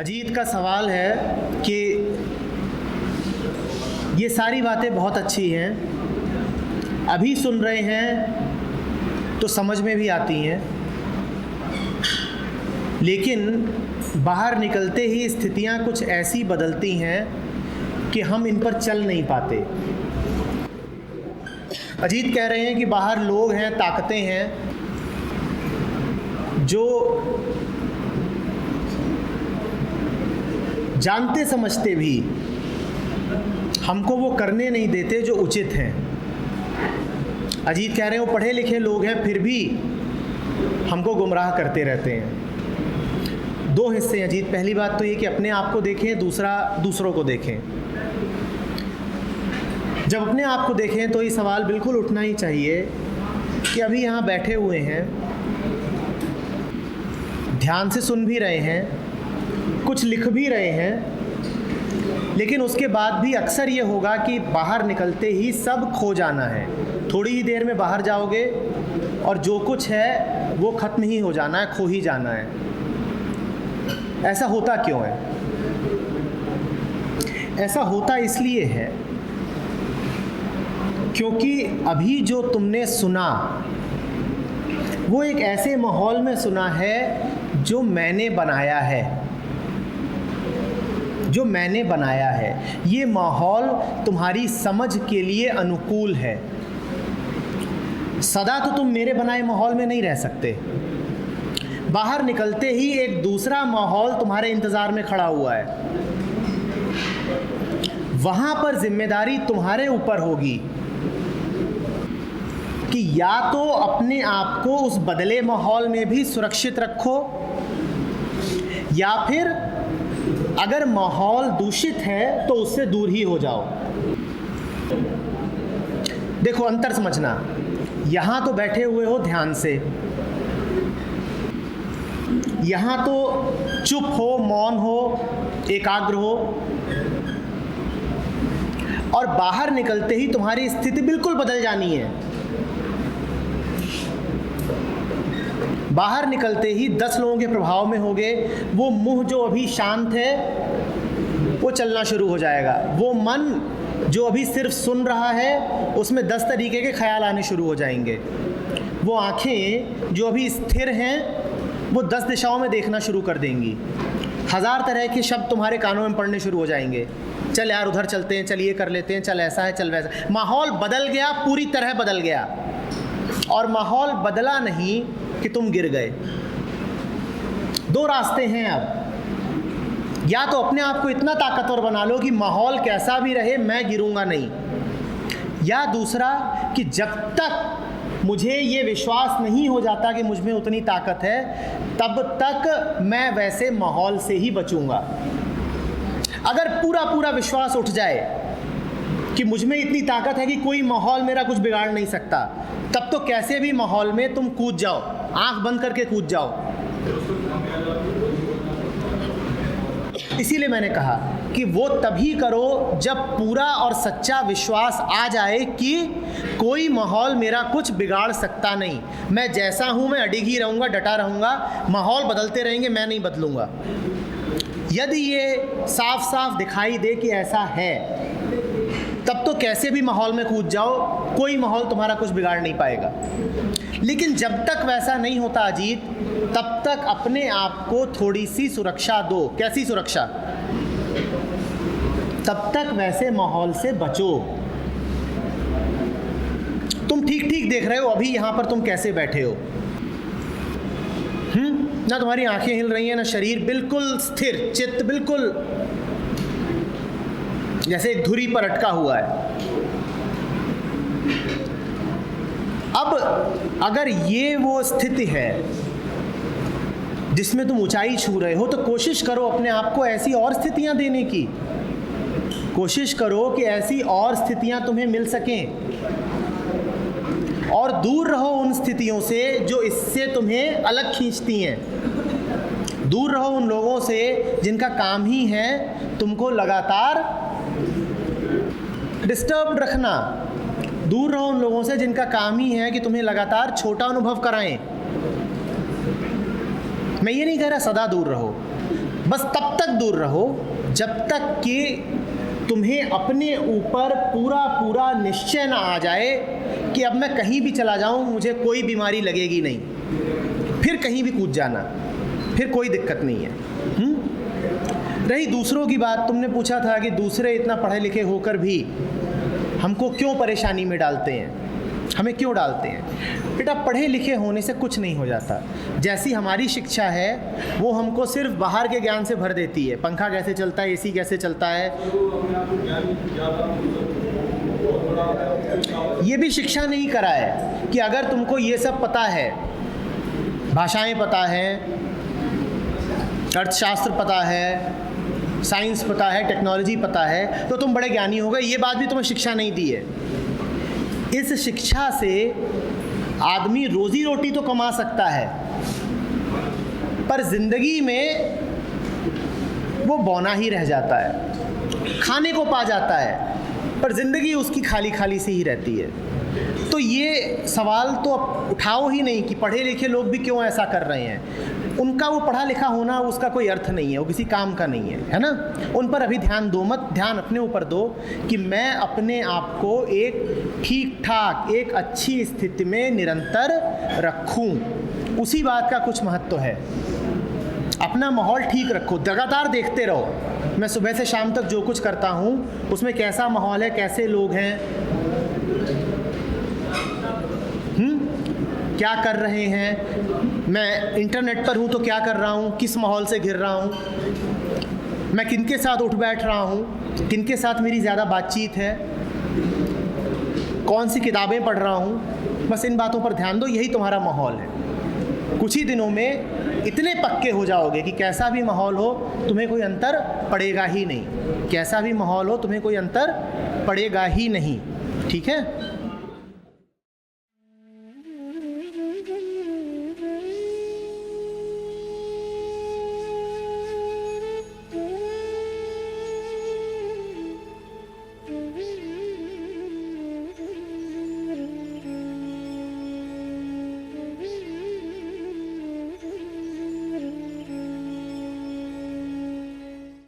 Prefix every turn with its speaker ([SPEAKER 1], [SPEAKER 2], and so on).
[SPEAKER 1] अजीत का सवाल है कि ये सारी बातें बहुत अच्छी हैं, अभी सुन रहे हैं तो समझ में भी आती हैं, लेकिन बाहर निकलते ही स्थितियां कुछ ऐसी बदलती हैं कि हम इन पर चल नहीं पाते। अजीत कह रहे हैं कि बाहर लोग हैं, ताकतें हैं जो जानते समझते भी हमको वो करने नहीं देते जो उचित हैं। अजीत कह रहे हैं वो पढ़े लिखे लोग हैं, फिर भी हमको गुमराह करते रहते हैं। दो हिस्से हैं अजीत। पहली बात तो ये कि अपने आप को देखें, दूसरा दूसरों को देखें। जब अपने आप को देखें तो ये सवाल बिल्कुल उठना ही चाहिए कि अभी यहाँ बैठे हुए हैं, ध्यान से सुन भी रहे हैं, कुछ लिख भी रहे हैं, लेकिन उसके बाद भी अक्सर ये होगा कि बाहर निकलते ही सब खो जाना है। थोड़ी ही देर में बाहर जाओगे और जो कुछ है वो ख़त्म ही हो जाना है, खो ही जाना है। ऐसा होता क्यों है? ऐसा होता इसलिए है क्योंकि अभी जो तुमने सुना वो एक ऐसे माहौल में सुना है जो मैंने बनाया है, जो मैंने बनाया है। ये माहौल तुम्हारी समझ के लिए अनुकूल है। सदा तो तुम मेरे बनाए माहौल में नहीं रह सकते। बाहर निकलते ही एक दूसरा माहौल तुम्हारे इंतज़ार में खड़ा हुआ है। वहाँ पर जिम्मेदारी तुम्हारे ऊपर होगी कि या तो अपने आप को उस बदले माहौल में भी सुरक्षित रखो, या फिर अगर माहौल दूषित है तो उससे दूर ही हो जाओ। देखो, अंतर समझना। यहाँ तो बैठे हुए हो ध्यान से, यहाँ तो चुप हो, मौन हो, एकाग्र हो, और बाहर निकलते ही तुम्हारी स्थिति बिल्कुल बदल जानी है। बाहर निकलते ही 10 लोगों के प्रभाव में होगे। वो मुंह जो अभी शांत है वो चलना शुरू हो जाएगा। वो मन जो अभी सिर्फ सुन रहा है उसमें 10 तरीके के ख्याल आने शुरू हो जाएंगे। वो आँखें जो अभी स्थिर हैं वो 10 दिशाओं में देखना शुरू कर देंगी। 1000 तरह के शब्द तुम्हारे कानों में पड़ने शुरू हो जाएंगे। चल यार उधर चलते हैं, चल ये कर लेते हैं, चल ऐसा है, चल वैसा। माहौल बदल गया, पूरी तरह बदल गया। और माहौल बदला नहीं कि तुम गिर गए। 2 रास्ते हैं अब। या तो अपने आप को इतना ताकतवर बना लो कि माहौल कैसा भी रहे मैं गिरूंगा नहीं, या दूसरा कि जब तक मुझे ये विश्वास नहीं हो जाता कि मुझ में उतनी ताकत है तब तक मैं वैसे माहौल से ही बचूंगा। अगर पूरा पूरा विश्वास उठ जाए कि मुझ में इतनी ताकत है कि कोई माहौल मेरा कुछ बिगाड़ नहीं सकता, तब तो कैसे भी माहौल में तुम कूद जाओ, आंख बंद करके कूद जाओ। इसीलिए मैंने कहा कि वो तभी करो जब पूरा और सच्चा विश्वास आ जाए कि कोई माहौल मेरा कुछ बिगाड़ सकता नहीं। मैं जैसा हूँ मैं अडिग ही रहूँगा, डटा रहूँगा। माहौल बदलते रहेंगे, मैं नहीं बदलूँगा। यदि ये साफ साफ दिखाई दे कि ऐसा है, तब तो कैसे भी माहौल में कूद जाओ, कोई माहौल तुम्हारा कुछ बिगाड़ नहीं पाएगा। लेकिन जब तक वैसा नहीं होता अजीत, तब तक अपने आप को थोड़ी सी सुरक्षा दो। कैसी सुरक्षा? तब तक वैसे माहौल से बचो। तुम ठीक ठीक देख रहे हो अभी यहाँ पर तुम कैसे बैठे हो। ना तुम्हारी आंखें हिल रही हैं, ना शरीर, बिल्कुल स्थिर चित्त, बिल्कुल जैसे एक धुरी पर अटका हुआ है। अब अगर ये वो स्थिति है जिसमें तुम ऊंचाई छू रहे हो, तो कोशिश करो अपने आप को ऐसी और स्थितियां देने की। कोशिश करो कि ऐसी और स्थितियां तुम्हें मिल सकें, और दूर रहो उन स्थितियों से जो इससे तुम्हें अलग खींचती हैं। दूर रहो उन लोगों से जिनका काम ही है तुमको लगातार डिस्टर्ब रखना। दूर रहो उन लोगों से जिनका काम ही है कि तुम्हें लगातार छोटा अनुभव कराएं। मैं ये नहीं कह रहा सदा दूर रहो, बस तब तक दूर रहो जब तक कि तुम्हें अपने ऊपर पूरा पूरा निश्चय ना आ जाए कि अब मैं कहीं भी चला जाऊं मुझे कोई बीमारी लगेगी नहीं, फिर कहीं भी कूद जाना, फिर कोई दिक्कत नहीं है। रही दूसरों की बात, तुमने पूछा था कि दूसरे इतना पढ़े लिखे होकर भी हमको क्यों परेशानी में डालते हैं, हमें क्यों डालते हैं। बेटा, पढ़े लिखे होने से कुछ नहीं हो जाता। जैसी हमारी शिक्षा है वो हमको सिर्फ बाहर के ज्ञान से भर देती है, पंखा कैसे चलता है, एसी कैसे चलता है, ये भी शिक्षा नहीं करा है कि अगर तुमको ये सब पता है, भाषाएं पता है, अर्थशास्त्र पता है, साइंस पता है, टेक्नोलॉजी पता है, तो तुम बड़े ज्ञानी हो गए। ये बात भी तुम्हें शिक्षा नहीं दी है। इस शिक्षा से आदमी रोजी रोटी तो कमा सकता है, पर जिंदगी में वो बौना ही रह जाता है। खाने को पा जाता है पर जिंदगी उसकी खाली खाली सी ही रहती है। तो ये सवाल तो उठाओ ही नहीं कि पढ़े लिखे लोग भी क्यों ऐसा कर रहे हैं। उनका वो पढ़ा लिखा होना उसका कोई अर्थ नहीं है, वो किसी काम का नहीं है ना। उन पर अभी ध्यान दो मत, ध्यान अपने ऊपर दो कि मैं अपने आप को एक ठीक ठाक, एक अच्छी स्थिति में निरंतर रखूं। उसी बात का कुछ महत्व है। अपना माहौल ठीक रखो, लगातार देखते रहो मैं सुबह से शाम तक जो कुछ करता हूँ उसमें कैसा माहौल है, कैसे लोग हैं, क्या कर रहे हैं, मैं इंटरनेट पर हूँ तो क्या कर रहा हूँ, किस माहौल से घिर रहा हूँ, मैं किनके साथ उठ बैठ रहा हूँ, किनके साथ मेरी ज़्यादा बातचीत है, कौन सी किताबें पढ़ रहा हूँ। बस इन बातों पर ध्यान दो, यही तुम्हारा माहौल है। कुछ ही दिनों में इतने पक्के हो जाओगे कि कैसा भी माहौल हो तुम्हें कोई अंतर पड़ेगा ही नहीं, कैसा भी माहौल हो तुम्हें कोई अंतर पड़ेगा ही नहीं। ठीक है।